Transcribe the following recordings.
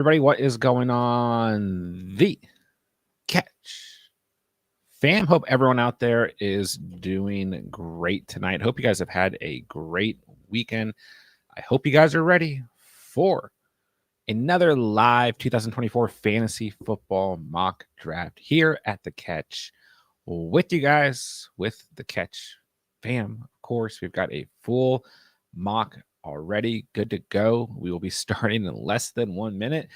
Everybody, what is going on? The Catch fam. Hope everyone out there is doing great tonight. Hope you guys have had a great weekend. I hope you guys are ready for another live 2024 fantasy football mock draft here at the Catch with you guys, with the Catch fam. Of course, we've got a full mock already good to go. We will be starting in less than 1 minute.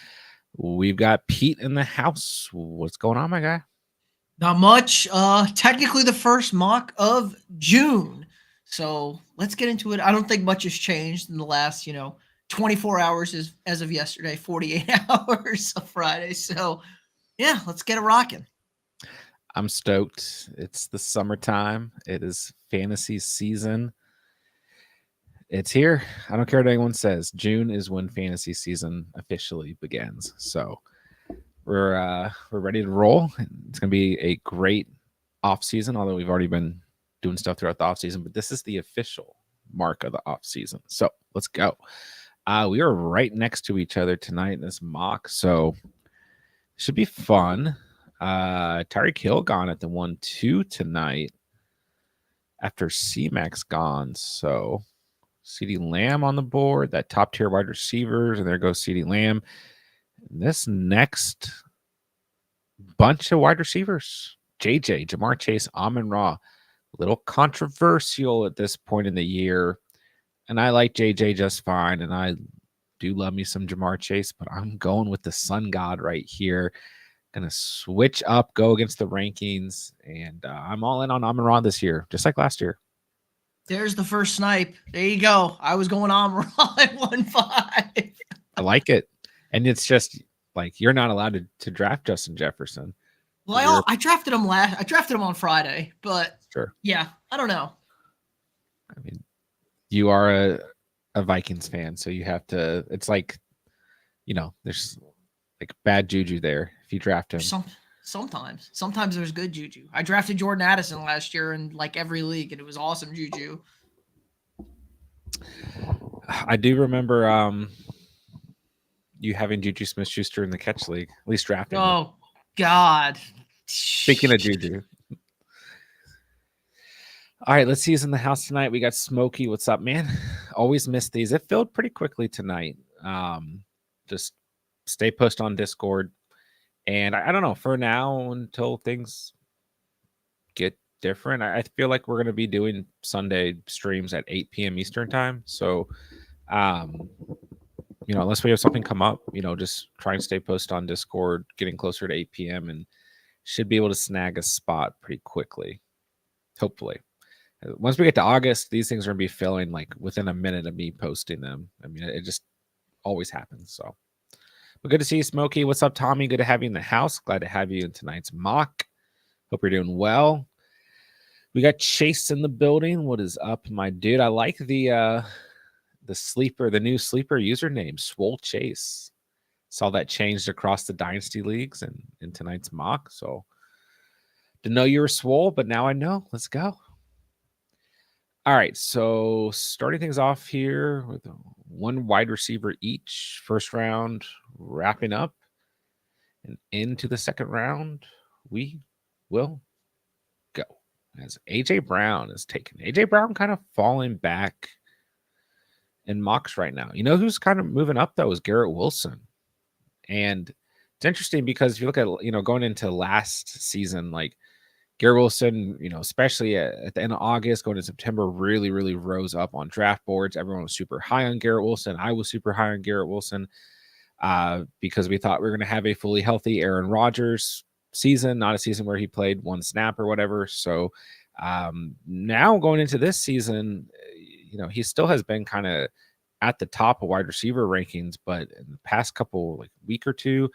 We've got Pete in the house. What's going on, my guy? Not much. Technically the first mock of June. So let's get into it. I don't think much has changed in the last, 24 hours as of yesterday, 48 hours of Friday. So yeah, let's get it rocking. I'm stoked. It's the summertime. It is fantasy season. It's here. I don't care what anyone says. June is when fantasy season officially begins. So we're ready to roll. It's gonna be a great off season, although we've already been doing stuff throughout the off season, but this is the official mark of the off season. So let's go. We are right next to each other tonight in this mock, so should be fun. Tyreek Hill gone at the 1-2 tonight after C-Max gone. So CeeDee Lamb on the board, that top tier wide receivers, and there goes CeeDee Lamb. This next bunch of wide receivers, JJ, Jamar Chase, Amon-Ra, a little controversial at this point in the year. And I like JJ just fine, and I do love me some Jamar Chase, but I'm going with the Sun God right here. Gonna switch up, go against the rankings, and I'm all in on Amon-Ra this year, just like last year. There's the first snipe. There you go. I was going on raw at 1-5. I like it. And it's just like you're not allowed to draft Justin Jefferson. Well, I drafted him I drafted him on Friday, but sure. Yeah, I don't know. I mean, you are a Vikings fan, so you have to. It's like, there's like bad juju there if you draft him. Sometimes there's good juju. I drafted Jordan Addison last year in like every league, and it was awesome juju. I do remember you having Juju Smith-Schuster in the catch league, at least drafting. Oh God! Speaking of juju. All right, let's see who's in the house tonight. We got Smokey. What's up, man? Always miss these. It filled pretty quickly tonight. Just stay pushed on Discord. And I don't know, for now, until things get different, I feel like we're going to be doing Sunday streams at 8 p.m. Eastern time. So, unless we have something come up, just try and stay posted on Discord, getting closer to 8 p.m. and should be able to snag a spot pretty quickly, hopefully. Once we get to August, these things are going to be filling like within a minute of me posting them. I mean, it just always happens. So, but good to see you, Smokey. What's up, Tommy? Good to have you in the house. Glad to have you in tonight's mock. Hope you're doing well. We got Chase in the building. What is up, my dude? I like the sleeper, the new sleeper username, Swole Chase. Saw that changed across the dynasty leagues and in tonight's mock. So didn't know you were Swole, but now I know. Let's go. All right, so starting things off here with one wide receiver each, first round wrapping up, and into the second round, we will go. As A.J. Brown is taken. A.J. Brown kind of falling back in mocks right now. You know who's kind of moving up, though, is Garrett Wilson. And it's interesting because if you look at, going into last season, like, Garrett Wilson, especially at the end of August, going to September, really, really rose up on draft boards. Everyone was super high on Garrett Wilson. I was super high on Garrett Wilson because we thought we were going to have a fully healthy Aaron Rodgers season, not a season where he played one snap or whatever. So now going into this season, he still has been kind of at the top of wide receiver rankings, but in the past couple week or two,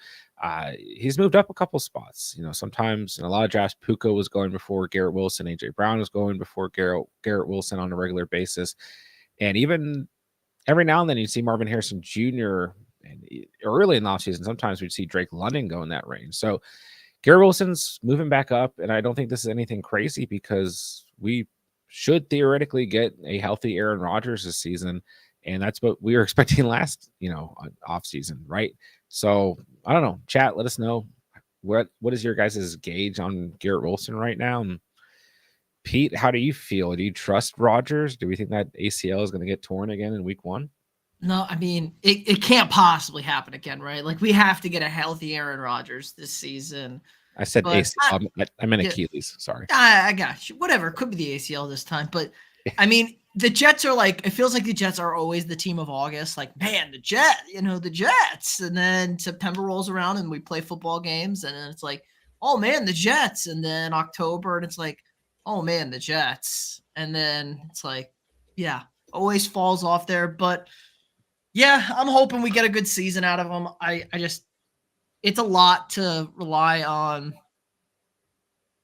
he's moved up a couple spots. Sometimes in a lot of drafts, Puka was going before Garrett Wilson, AJ Brown was going before Garrett Wilson on a regular basis, and even every now and then you'd see Marvin Harrison Jr. and early in the offseason, sometimes we'd see Drake London go in that range. So Garrett Wilson's moving back up, and I don't think this is anything crazy because we should theoretically get a healthy Aaron Rodgers this season. And that's what we were expecting last, off season, right? So I don't know. Chat, let us know what is your guys' gauge on Garrett Wilson right now. And Pete, how do you feel? Do you trust Rodgers? Do we think that ACL is going to get torn again in week 1? No, I mean it can't possibly happen again, right? Like we have to get a healthy Aaron Rodgers this season. I said But ACL. I meant yeah, Achilles. Sorry. I got you. Whatever. Could be the ACL this time. But I mean, the Jets are like, it feels like the Jets are always the team of August. Like, man, the Jets. And then September rolls around and we play football games. And then it's like, oh man, the Jets. And then October, and it's like, oh man, the Jets. And then it's like, yeah, always falls off there. But yeah, I'm hoping we get a good season out of them. I just, it's a lot to rely on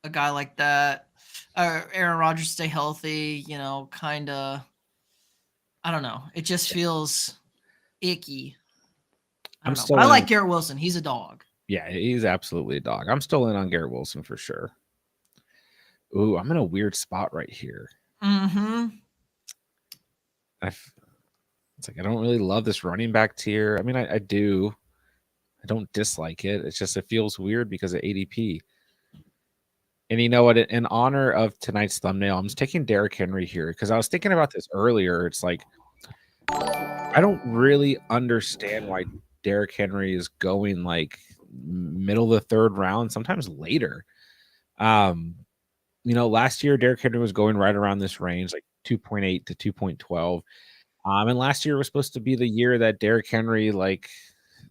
a guy like that, Aaron Rodgers stay healthy, kind of. I don't know. It just feels icky. I I'm don't know. But still I in. like Garrett Wilson. He's a dog. Yeah, he's absolutely a dog. I'm still in on Garrett Wilson for sure. Ooh, I'm in a weird spot right here. Mm-hmm. It's like I don't really love this running back tier. I mean, I do. I don't dislike it. It's just it feels weird because of ADP. And you know what? In honor of tonight's thumbnail, I'm just taking Derrick Henry here because I was thinking about this earlier. It's like I don't really understand why Derrick Henry is going like middle of the 3rd round, sometimes later. Last year Derrick Henry was going right around this range, like 2.8 to 2.12. And last year was supposed to be the year that Derrick Henry, like,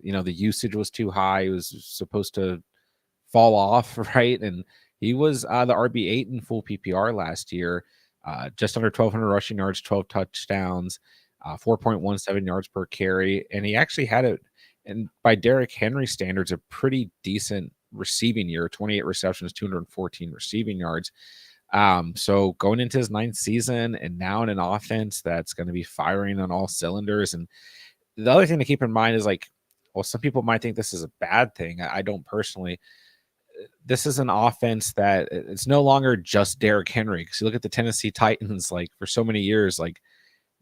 the usage was too high. It was supposed to fall off, right? And he was the RB8 in full PPR last year, just under 1,200 rushing yards, 12 touchdowns, 4.17 yards per carry. And he actually had it, and by Derrick Henry standards, a pretty decent receiving year, 28 receptions, 214 receiving yards. So going into his 9th season and now in an offense that's going to be firing on all cylinders. And the other thing to keep in mind is like, well, some people might think this is a bad thing. I don't personally. This is an offense that it's no longer just Derrick Henry. Because you look at the Tennessee Titans, like for so many years, like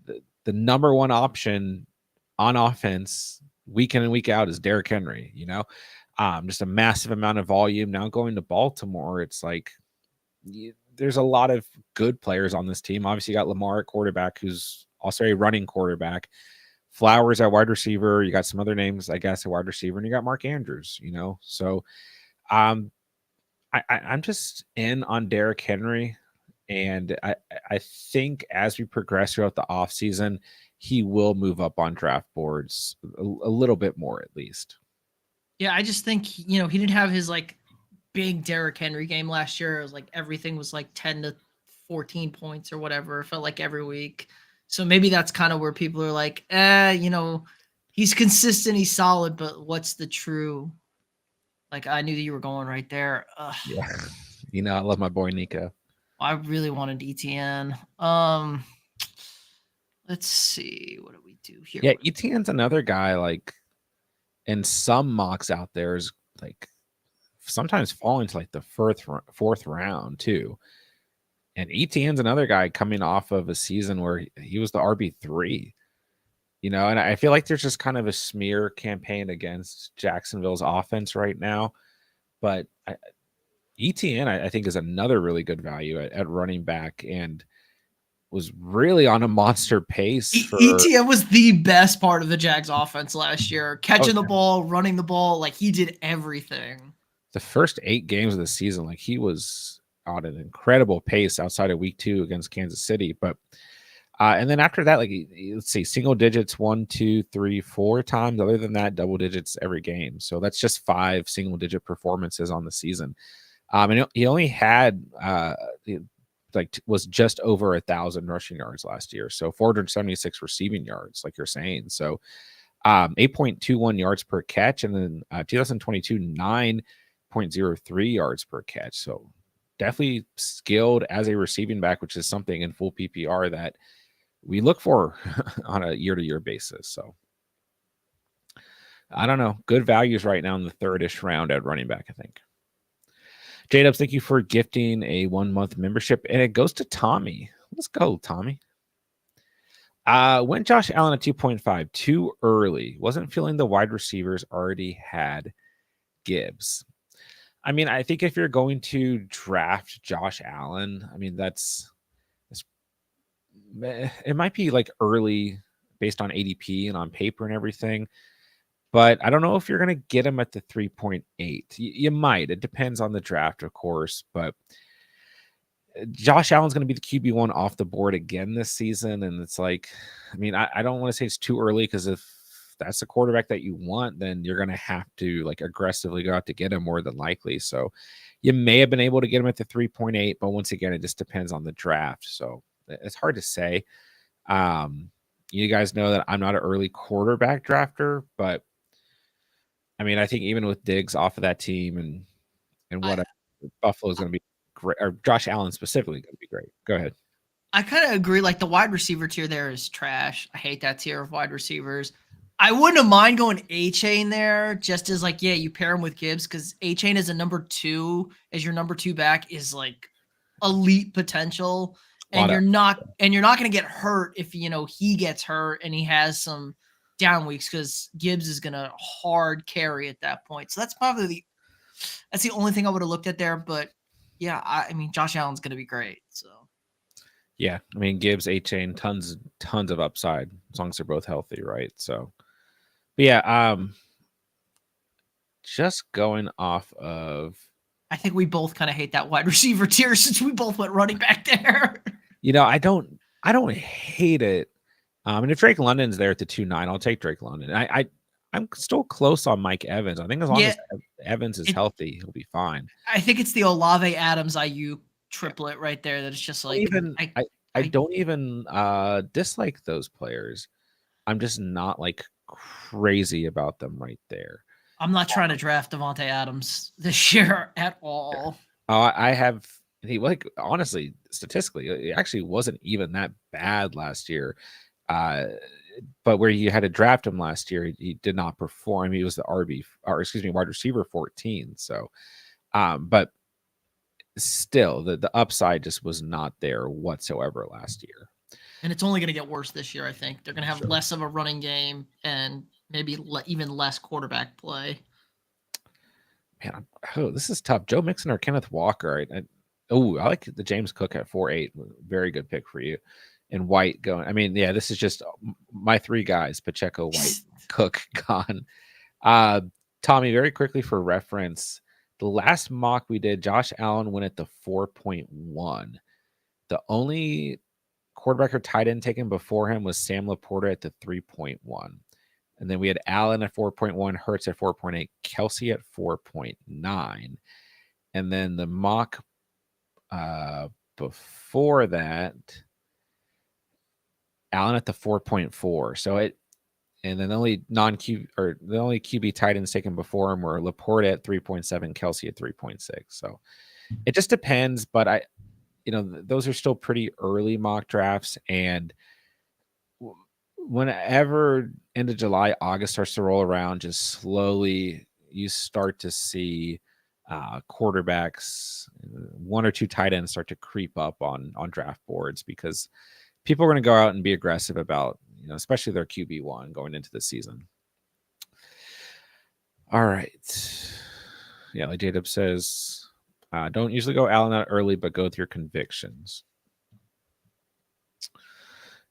the number one option on offense week in and week out is Derrick Henry, just a massive amount of volume. Now going to Baltimore, it's like there's a lot of good players on this team. Obviously, you got Lamar at quarterback, who's also a running quarterback. Flowers at wide receiver. You got some other names, I guess, at wide receiver, and you got Mark Andrews. So I'm just in on Derrick Henry, and I think as we progress throughout the offseason, he will move up on draft boards a little bit more, at least. Yeah, I just think he didn't have his like big Derrick Henry game last year. It was like everything was like 10 to 14 points or whatever. It felt like every week. So maybe that's kind of where people are like, he's consistent, he's solid, but what's the true? Like I knew that you were going right there. Yeah, I love my boy Nico. I really wanted ETN. Let's see, what do we do here? Yeah, ETN's another guy like in some mocks out there is like sometimes falling to like the fourth round too. And ETN's another guy coming off of a season where he was the RB3, and I feel like there's just kind of a smear campaign against Jacksonville's offense right now. But ETN, I think, is another really good value at running back and was really on a monster pace. ETN was the best part of the Jags offense last year. Catching the ball, running the ball, like he did everything. The first 8 games of the season, like he was on an incredible pace outside of week 2 against Kansas City. But and then after that, like let's see, single digits 1, 2, 3, 4 times. Other than that, double digits every game. So that's just 5 single digit performances on the season. And he only had was just over 1,000 rushing yards last year. So 476 receiving yards, like you're saying. So 8.21 yards per catch, and then 2022 9.03 yards per catch. So definitely skilled as a receiving back, which is something in full PPR that we look for on a year-to-year basis. So I don't know. Good values right now in the 3rd-ish round at running back, I think. J-Dubs, thank you for gifting a 1-month membership, and it goes to Tommy. Let's go, Tommy. Went Josh Allen at 2.5 too early. Wasn't feeling the wide receivers, already had Gibbs. I mean, I think if you're going to draft Josh Allen, I mean that's it might be like early based on ADP and on paper and everything, but I don't know if you're going to get him at the 3.8. You might. It depends on the draft, of course, but Josh Allen's going to be the QB1 off the board again this season. And it's like, I mean, I don't want to say it's too early, because if that's the quarterback that you want, then you're going to have to like aggressively go out to get him more than likely. So you may have been able to get him at the 3.8, but once again, it just depends on the draft. So it's hard to say. You guys know that I'm not an early quarterback drafter, but I mean, I think even with Diggs off of that team and I what Buffalo is going to be great, or Josh Allen specifically going to be great. Go ahead. I kind of agree. Like the wide receiver tier there is trash. I hate that tier of wide receivers. I wouldn't have mind going A Chain there, just as like, yeah, you pair him with Gibbs, because A Chain as a number two, as your number two back, is like elite potential. A lot And of you're not going to get hurt if he gets hurt and he has some down weeks, because Gibbs is going to hard carry at that point. So that's the only thing I would have looked at there. But yeah, I mean Josh Allen's going to be great. So. Yeah, I mean Gibbs, A Chain, tons of upside as long as they're both healthy, right? So, but yeah, just going off of, I think we both kind of hate that wide receiver tier, since we both went running back there. I don't hate it. And if Drake London's there at the 2.9, I'll take Drake London. I'm still close on Mike Evans. I think as long as Evans is healthy, he'll be fine. I think it's the Olave Adams IU triplet right there that it's just like I don't even dislike those players. I'm just not like crazy about them right there. I'm not trying to draft Devontae Adams this year at all. I have like honestly, statistically, it actually wasn't even that bad last year. But where you had to draft him last year, he did not perform. He was the wide receiver 14. So, but still, the upside just was not there whatsoever last year. And it's only going to get worse this year. I think they're going to have less of a running game and maybe even less quarterback play. Man, this is tough. Joe Mixon or Kenneth Walker. I like the James Cook at 4.8. Very good pick for you. And White going. I mean, yeah, this is just my three guys: Pacheco, White, Cook gone. Tommy, very quickly for reference, the last mock we did, Josh Allen went at the 4.1. The only quarterback or tight end taken before him was Sam Laporta at the 3.1. And then we had Allen at 4.1, Hurts at 4.8, Kelsey at 4.9. And then the mock before that, Allen at the 4.4. So and then the only QB tight ends taken before him were Laporta at 3.7, Kelsey at 3.6. So it just depends, but those are still pretty early mock drafts, and whenever end of July, August starts to roll around, just slowly you start to see quarterbacks, one or two tight ends start to creep up on draft boards, because people are going to go out and be aggressive about, especially their QB1 going into the season. All right. Yeah, like J-Dub says, don't usually go Allen out early, but go with your convictions.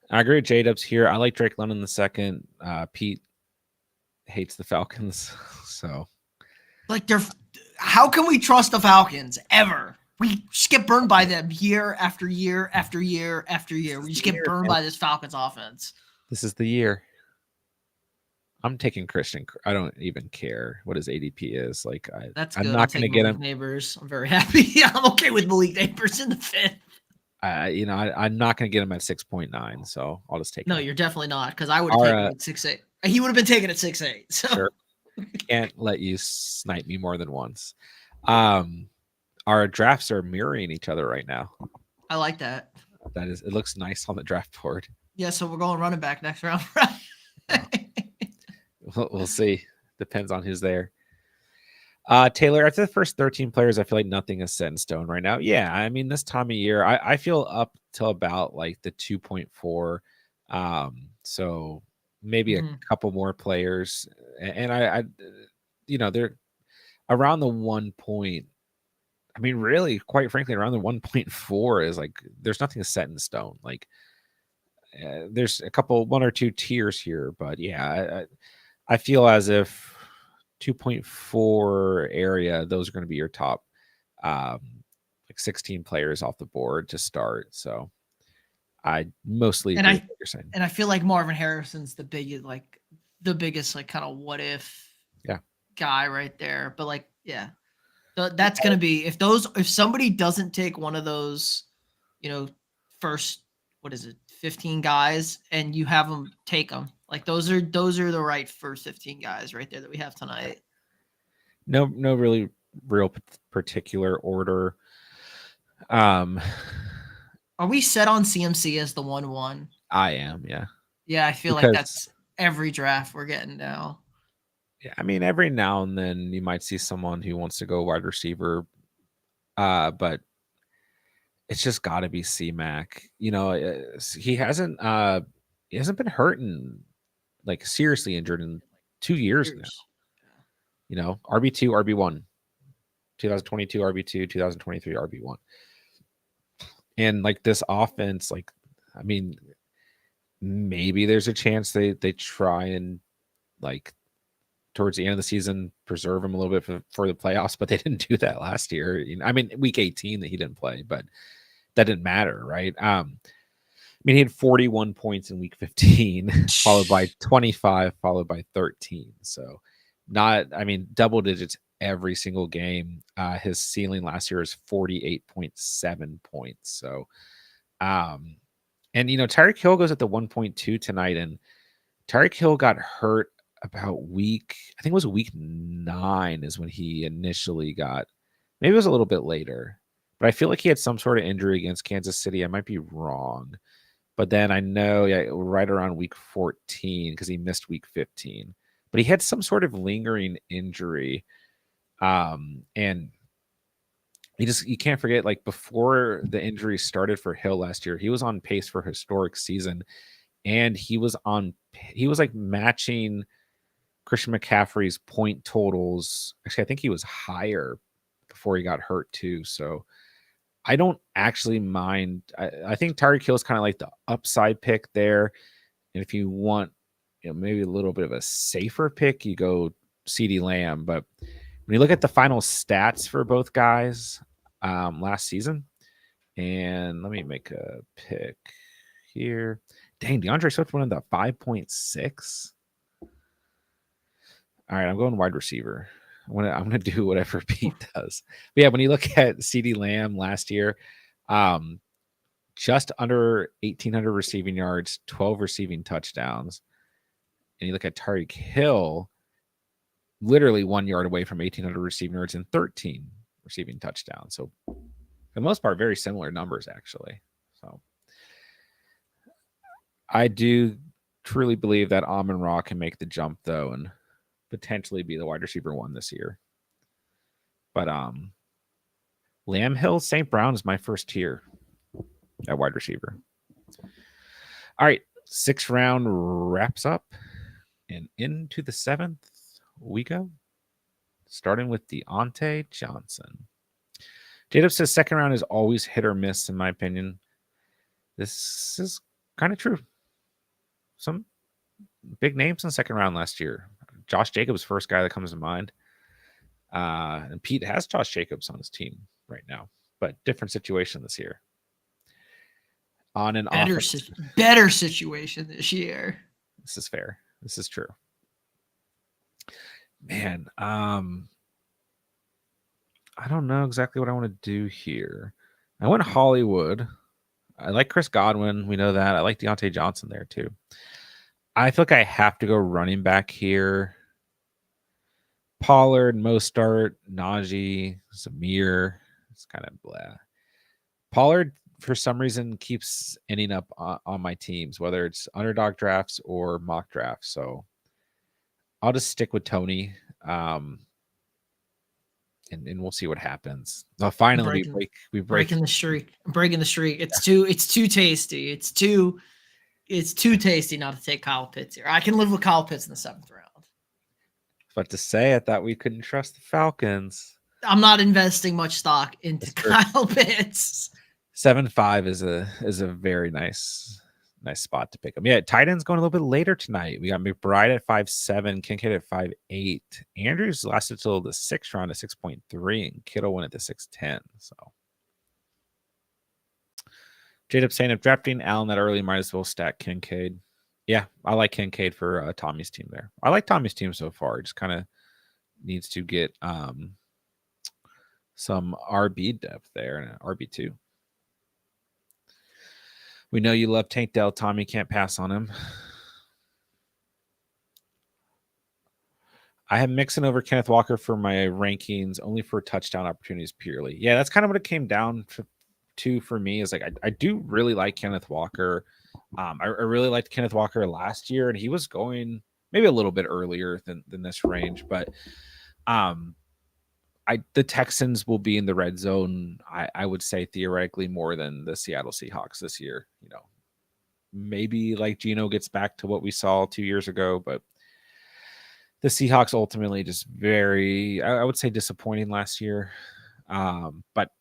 I agree with J-Dubs here. I like Drake London the second. Pete hates the Falcons. So, like, how can we trust the Falcons ever? We just get burned by them year after year after year after year. We just get burned by this Falcons offense. This is the year. I'm taking Christian. I don't even care what his ADP is. Like, I'm not going to get him. Neighbors. I'm very happy. I'm okay with Malik Neighbors in the fifth. I'm not going to get him at 6.9, so I'll just take him. No, you're definitely not, because I would have taken him at 6.8. He would have been taken at 6.8. So. Sure. Can't let you snipe me more than once. Our drafts are mirroring each other right now. I like that. It looks nice on the draft board. Yeah, so we're going running back next round. We'll see. Depends on who's there. Taylor, after the first 13 players, I feel like nothing is set in stone right now. Yeah, I mean, this time of year, I feel up till about like the 2.4. So maybe a Mhm. couple more players, and they're around the 1 point. I mean, really, quite frankly, around the 1.4 is like there's nothing set in stone. Like there's a couple, one or two tiers here, but yeah, I feel as if 2.4 area, those are going to be your top, um, like 16 players off the board to start. So I mostly And agree with I what you're saying. and I feel like Marvin Harrison's the biggest like kind of what if Yeah. guy right there. But like, yeah, that's gonna be if somebody doesn't take one of those, you know, first what is it, 15 guys, and you have them take them. Like those are the right first 15 guys right there that we have tonight. No, really, real particular order. Um, Are we set on CMC as the 1-1? I am, yeah, Yeah, I feel like because that's every draft we're getting now. yeah, I mean, every now and then you might see someone who wants to go wide receiver, but it's just got to be C-Mac. He hasn't been hurt and like seriously injured in 2 years now. Years. RB2, RB1, 2022 RB2, 2023 RB1, and like this offense, like I mean, maybe there's a chance they try and like towards the end of the season preserve him a little bit for the playoffs, but they didn't do that last year. I mean, week 18 that he didn't play, but that didn't matter, right? I mean, he had 41 points in week 15, followed by 25, followed by 13. So, I mean, double digits every single game. His ceiling last year is 48.7 points. So, um, and Tyreek Hill goes at the 1.2 tonight, and Tyreek Hill got hurt about I think it was week 9 is when he initially got, maybe it was a little bit later, but I feel like he had some sort of injury against Kansas City. I might be wrong. But then I know, yeah, right around week 14 because he missed week 15. But he had some sort of lingering injury. And you can't forget, like before the injury started for Hill last year, he was on pace for a historic season, and he was like matching Christian McCaffrey's point totals. Actually, I think he was higher before he got hurt too. So I don't actually mind. I think Tyreek Hill is kind of like the upside pick there. And if you want, maybe a little bit of a safer pick, you go CeeDee Lamb. But when you look at the final stats for both guys last season, and let me make a pick here. Dang, DeAndre Swift went in the 5.6. All right, I'm going wide receiver. I'm gonna do whatever Pete does. But yeah, when you look at CeeDee Lamb last year, um, just under 1,800 receiving yards, 12 receiving touchdowns. And you look at Tyreek Hill, literally 1 yard away from 1,800 receiving yards and 13 receiving touchdowns. So, for the most part, very similar numbers, actually. So, I do truly believe that Amon-Ra can make the jump, though, and potentially be the wide receiver 1 this year. But Lamb Hill, St. Brown is my first tier at wide receiver. All right, 6th round wraps up, and into the 7th we go, starting with Deontay Johnson. Jacob says 2nd round is always hit or miss, in my opinion. This is kind of true. Some big names in the 2nd round last year. Josh Jacobs, first guy that comes to mind. And Pete has Josh Jacobs on his team right now, but different situation this year. On an offense, Better situation this year. this is fair. This is true. Man, I don't know exactly what I want to do here. I went Hollywood. I like Chris Godwin. We know that. I like Deontay Johnson there too. I feel like I have to go running back here. Pollard, Mostart, Najee, Zamir. It's kind of blah. Pollard, for some reason, keeps ending up on my teams, whether it's underdog drafts or mock drafts. So I'll just stick with Tony. And we'll see what happens. Finally, we break breaking the streak. I'm breaking the streak. It's too tasty. It's too It's too tasty not to take Kyle Pitts here. I can live with Kyle Pitts in the 7th round. But to say, I thought we couldn't trust the Falcons. I'm not investing much stock into That's true. Kyle Pitts. 7-5 is a very nice spot to pick them. Yeah, tight end's going a little bit later tonight. We got McBride at 5.7, Kincaid at 5.8. Andrews lasted till the 6th round at 6.3, and Kittle went at the 6.10. So J-Dub saying if drafting Allen that early, might as well stack Kincaid. Yeah, I like Kincaid for Tommy's team there. I like Tommy's team so far. He just kind of needs to get some RB depth there and an RB2. We know you love Tank Dell. Tommy can't pass on him. I have Mixon over Kenneth Walker for my rankings, only for touchdown opportunities purely. Yeah, that's kind of what it came down to for me. Is like I do really like Kenneth Walker. I really liked Kenneth Walker last year, and he was going maybe a little bit earlier than this range, but the Texans will be in the red zone, I would say theoretically more than the Seattle Seahawks this year. You know, maybe like Geno gets back to what we saw 2 years ago, but the Seahawks ultimately just very, I would say, disappointing last year. But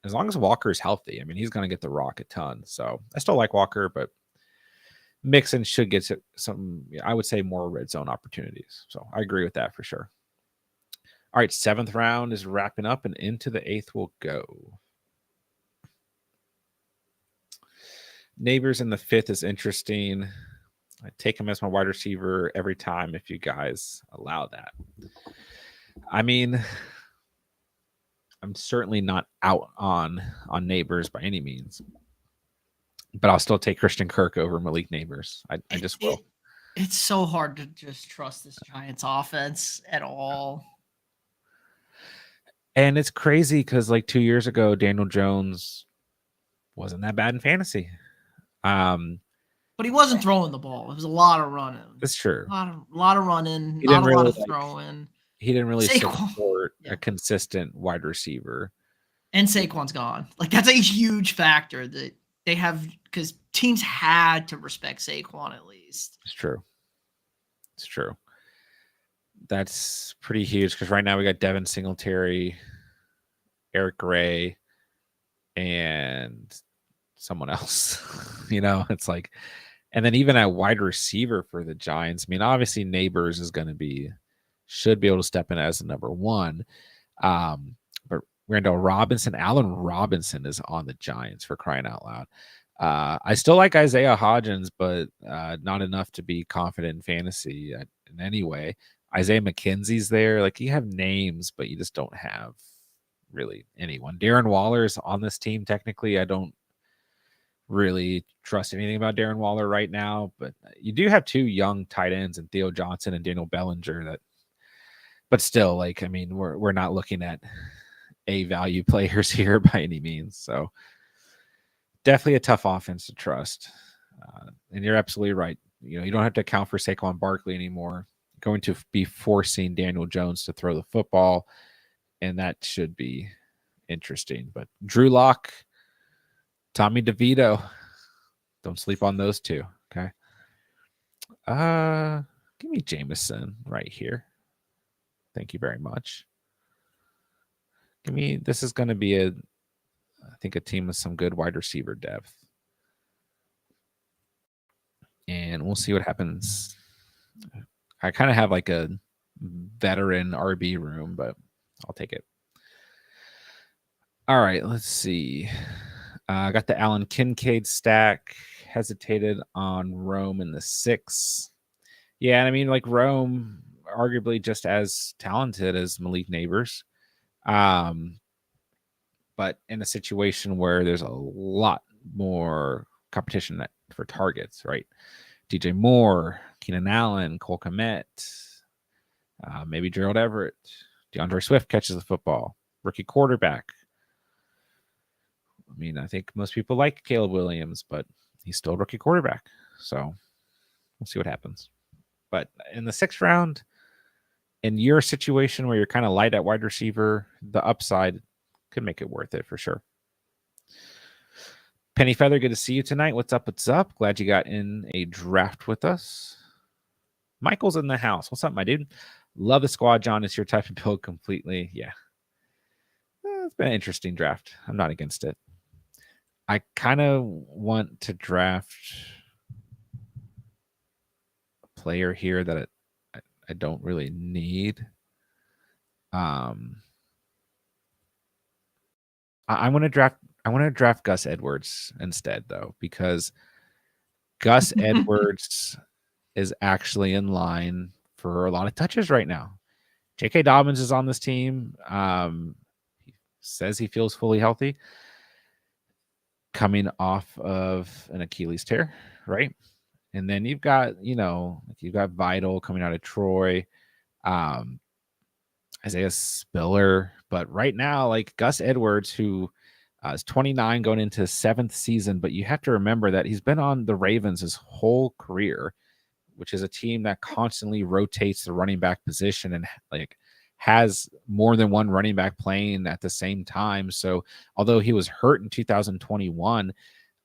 as long as Walker is healthy, I mean, he's going to get the rock a ton. So I still like Walker, but Mixon should get some, I would say, more red zone opportunities. So I agree with that for sure. All right, 7th round is wrapping up, and into the 8th we'll go. Neighbors in the 5th is interesting. I take him as my wide receiver every time if you guys allow that. I mean, I'm certainly not out on Neighbors by any means, but I'll still take Christian Kirk over Malik Neighbors. I just will. It's so hard to just trust this Giants offense at all. And it's crazy because like 2 years ago, Daniel Jones wasn't that bad in fantasy. But he wasn't throwing the ball. It was a lot of running. That's true. A lot of running, not a lot of throwing. He didn't really support a consistent wide receiver. And Saquon's gone. Like, that's a huge factor that they have, because teams had to respect Saquon at least. It's true. It's true. That's pretty huge because right now we got Devin Singletary, Eric Gray, and someone else. You know, it's like, and then even at wide receiver for the Giants, I mean, obviously Neighbors should be able to step in as the number one. But Randall Robinson, Allen Robinson is on the Giants, for crying out loud. I still like Isaiah Hodgins, but not enough to be confident in fantasy in any way. Isaiah McKenzie's there. Like, you have names, but you just don't have really anyone. Darren Waller's on this team. Technically, I don't really trust anything about Darren Waller right now, but you do have 2 young tight ends and Theo Johnson and Daniel Bellinger but still, like, I mean, we're not looking at A value players here by any means. So definitely a tough offense to trust. And you're absolutely right. You know, you don't have to account for Saquon Barkley anymore. You're going to be forcing Daniel Jones to throw the football, and that should be interesting. But Drew Lock, Tommy DeVito, don't sleep on those 2. Okay. Give me Jameson right here. Thank you very much. This is going to be I think a team with some good wide receiver depth. And we'll see what happens. I kind of have like a veteran RB room, but I'll take it. All right, let's see. I got the Allen Kincaid stack. Hesitated on Rome in the 6th. Yeah, and I mean, like, Rome, arguably just as talented as Malik Neighbors. But in a situation where there's a lot more competition for targets, right? DJ Moore, Keenan Allen, Cole Kmet, maybe Gerald Everett, DeAndre Swift catches the football, rookie quarterback. I mean, I think most people like Caleb Williams, but he's still a rookie quarterback. So we'll see what happens. But in the 6th round, in your situation where you're kind of light at wide receiver, the upside could make it worth it for sure. Penny Feather, good to see you tonight. What's up? What's up? Glad you got in a draft with us. Michael's in the house. What's up, my dude? Love the squad, John. It's your type of build completely. Yeah. It's been an interesting draft. I'm not against it. I kind of want to draft a player here that I don't really need. I want to draft Gus Edwards instead, though, because Gus Edwards is actually in line for a lot of touches right now. J.K. Dobbins is on this team. He says he feels fully healthy, coming off of an Achilles tear, right? And then you've got Vital coming out of Troy, Isaiah Spiller, but right now, like Gus Edwards, who is 29 going into his 7th season, but you have to remember that he's been on the Ravens his whole career, which is a team that constantly rotates the running back position and like has more than one running back playing at the same time. So although he was hurt in 2021,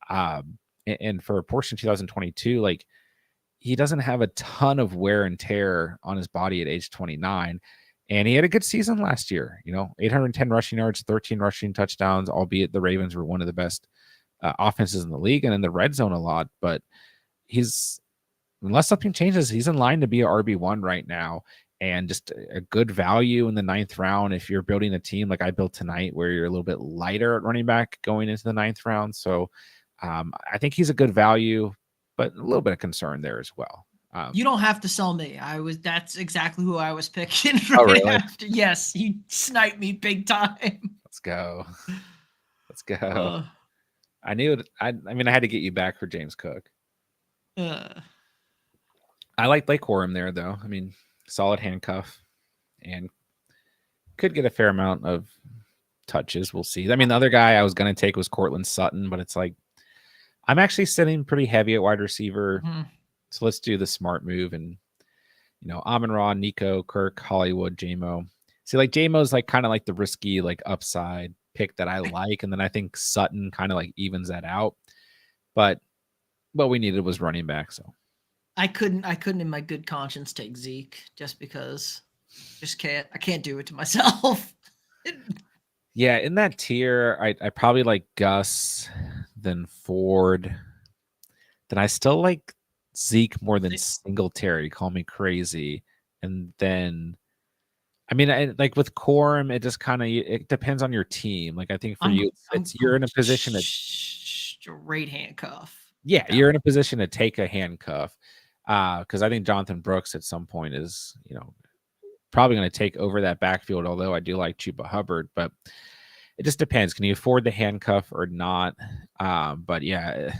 and for a portion of 2022, like he doesn't have a ton of wear and tear on his body at age 29. And he had a good season last year, 810 rushing yards, 13 rushing touchdowns, albeit the Ravens were one of the best offenses in the league and in the red zone a lot. But unless something changes, he's in line to be a RB1 right now, and just a good value in the 9th round if you're building a team like I built tonight, where you're a little bit lighter at running back going into the 9th round. So I think he's a good value, but a little bit of concern there as well. You don't have to sell me. That's exactly who I was picking really? after. Yes, you sniped me big time. Let's go. I knew it. I had to get you back for James Cook. I like Blake Corum there, though. I mean, solid handcuff and could get a fair amount of touches. We'll see. I mean, the other guy I was going to take was Cortland Sutton, but it's like I'm actually sitting pretty heavy at wide receiver. Mm-hmm. So let's do the smart move and, Amon-Ra, Nico, Kirk, Hollywood, JMO. See, like JMO's like kind of like the risky, like upside pick that I like. And then I think Sutton kind of like evens that out. But what we needed was running back. So I couldn't in my good conscience take Zeke just because I can't do it to myself. Yeah, in that tier, I probably like Gus, then Ford. Then I still like Zeke more than Singletary. Call me crazy. And then, I mean, like with Corum, it just kind of it depends on your team. Like I think for you, you're in a position to straight handcuff. Yeah, you're in a position to take a handcuff. Because I think Jonathan Brooks at some point is, probably going to take over that backfield. Although I do like Chuba Hubbard, but it just depends. Can you afford the handcuff or not? But yeah,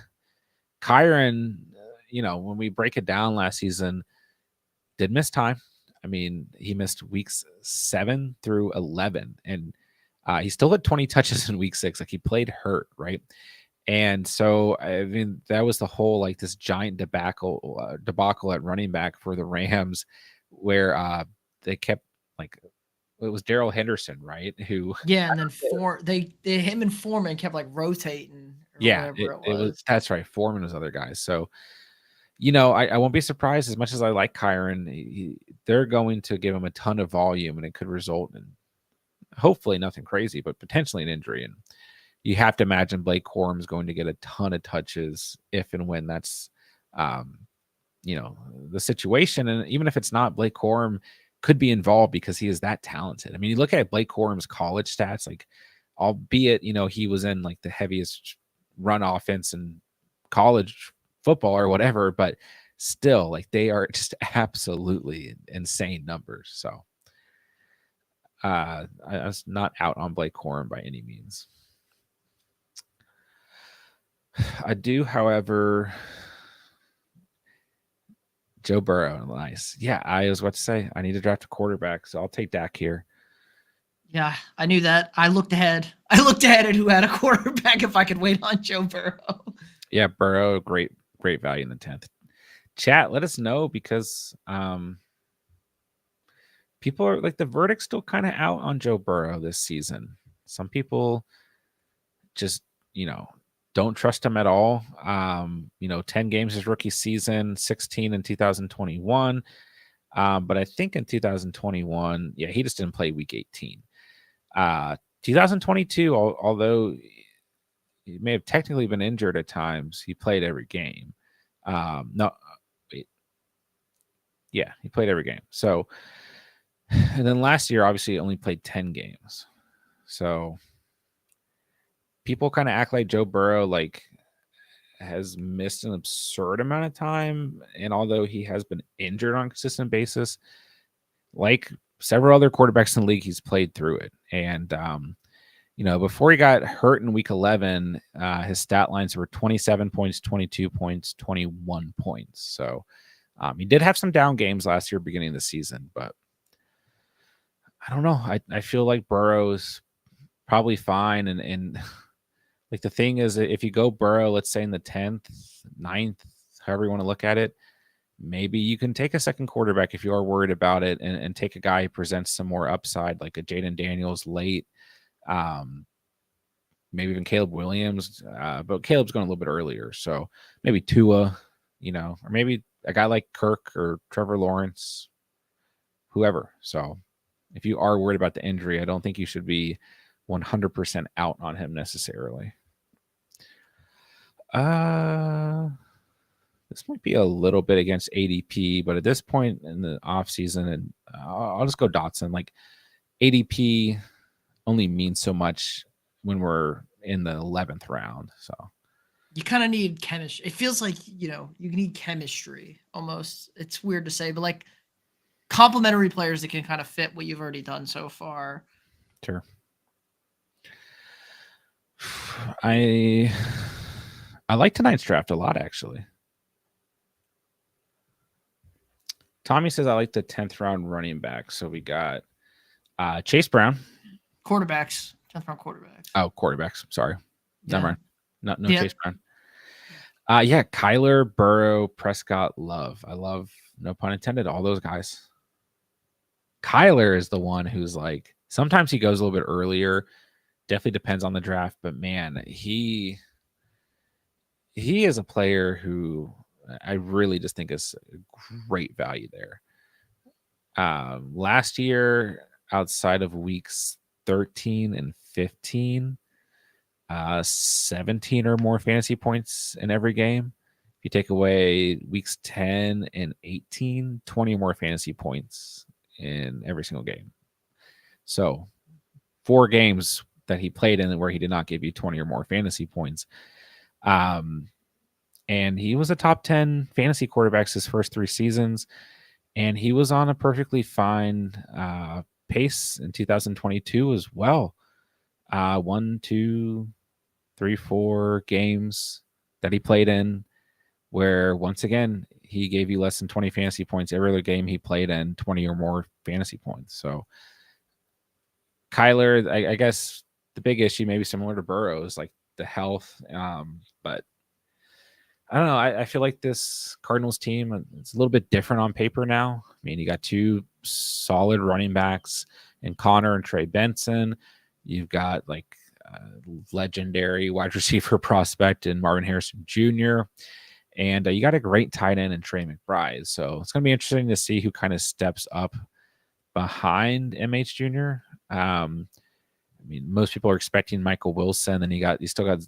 Kyron, when we break it down last season, did miss time. I mean, he missed weeks 7 through 11, and he still had 20 touches in week 6. Like he played hurt, right? And so, I mean, that was the whole like this giant debacle at running back for the Rams, where they kept like it was Darrell Henderson, right? Who and then him and Foreman kept like rotating. Yeah, it was. That's right. Foreman was other guys. So, I won't be surprised as much as I like Kyron. They're going to give him a ton of volume, and it could result in hopefully nothing crazy, but potentially an injury. And you have to imagine Blake Corum is going to get a ton of touches if and when that's, the situation. And even if it's not, Blake Corum could be involved because he is that talented. I mean, you look at Blake Corum's college stats, like, albeit, he was in like the heaviest run offense in college football or whatever, but still, like, they are just absolutely insane numbers. So I was not out on Blake Corum by any means. I do, however, Joe Burrow, nice. Yeah, I was about to say I need to draft a quarterback, so I'll take Dak here. Yeah, I knew that. I looked ahead at who had a quarterback if I could wait on Joe Burrow. Yeah, Burrow, great value in the 10th. Chat, let us know because people are like the verdict's still kind of out on Joe Burrow this season. Some people just, don't trust him at all. 10 games his rookie season, 16 in 2021. But I think in 2021, yeah, he just didn't play week 18. 2022, although he may have technically been injured at times, he played every game. No, wait. Yeah, he played every game. So, and then last year, obviously, he only played 10 games. So, people kind of act like Joe Burrow has missed an absurd amount of time, and although he has been injured on a consistent basis, like several other quarterbacks in the league, he's played through it. And before he got hurt in week 11, his stat lines were 27 points, 22 points, 21 points. So he did have some down games last year, beginning of the season, but I don't know. I feel like Burrow's probably fine. And like the thing is, if you go Burrow, let's say in the 10th, 9th, however you want to look at it, maybe you can take a second quarterback if you are worried about it and take a guy who presents some more upside, like a Jaden Daniels late. Maybe even Caleb Williams, but Caleb's going a little bit earlier. So maybe Tua, or maybe a guy like Kirk or Trevor Lawrence, whoever. So if you are worried about the injury, I don't think you should be 100% out on him necessarily. This might be a little bit against ADP, but at this point in the offseason, and I'll just go Dotson. Like ADP only means so much when we're in the 11th round. So you kind of need chemistry. It feels like, you need chemistry almost. It's weird to say, but like complementary players that can kind of fit what you've already done so far. Sure. I like tonight's draft a lot, actually. Tommy says I like the 10th round running back. So we got Chase Brown. Quarterbacks. 10th round quarterbacks. Oh, quarterbacks. Sorry. Yeah. Never mind. No Chase Brown. Kyler, Burrow, Prescott, Love. I love, no pun intended, all those guys. Kyler is the one who's like, sometimes he goes a little bit earlier. Definitely depends on the draft, but man, he is a player who I really just think is great value there. Last year, outside of weeks 13 and 15, 17 or more fantasy points in every game. If you take away weeks 10 and 18, 20 or more fantasy points in every single game. So 4 games that he played in where he did not give you 20 or more fantasy points. And he was a top 10 fantasy quarterbacks his first 3 seasons. And he was on a perfectly fine pace in 2022 as well. 1, 2, 3, 4 games that he played in where, once again, he gave you less than 20 fantasy points. Every other game he played in, 20 or more fantasy points. So Kyler, I guess the big issue, maybe similar to Burrow, is like the health. But I don't know. I feel like this Cardinals team, it's a little bit different on paper now. I mean, you got 2 solid running backs in Connor and Trey Benson. You've got like legendary wide receiver prospect in Marvin Harrison Jr. And you got a great tight end in Trey McBride. So it's going to be interesting to see who kind of steps up behind MH Jr. I mean, most people are expecting Michael Wilson, and you still got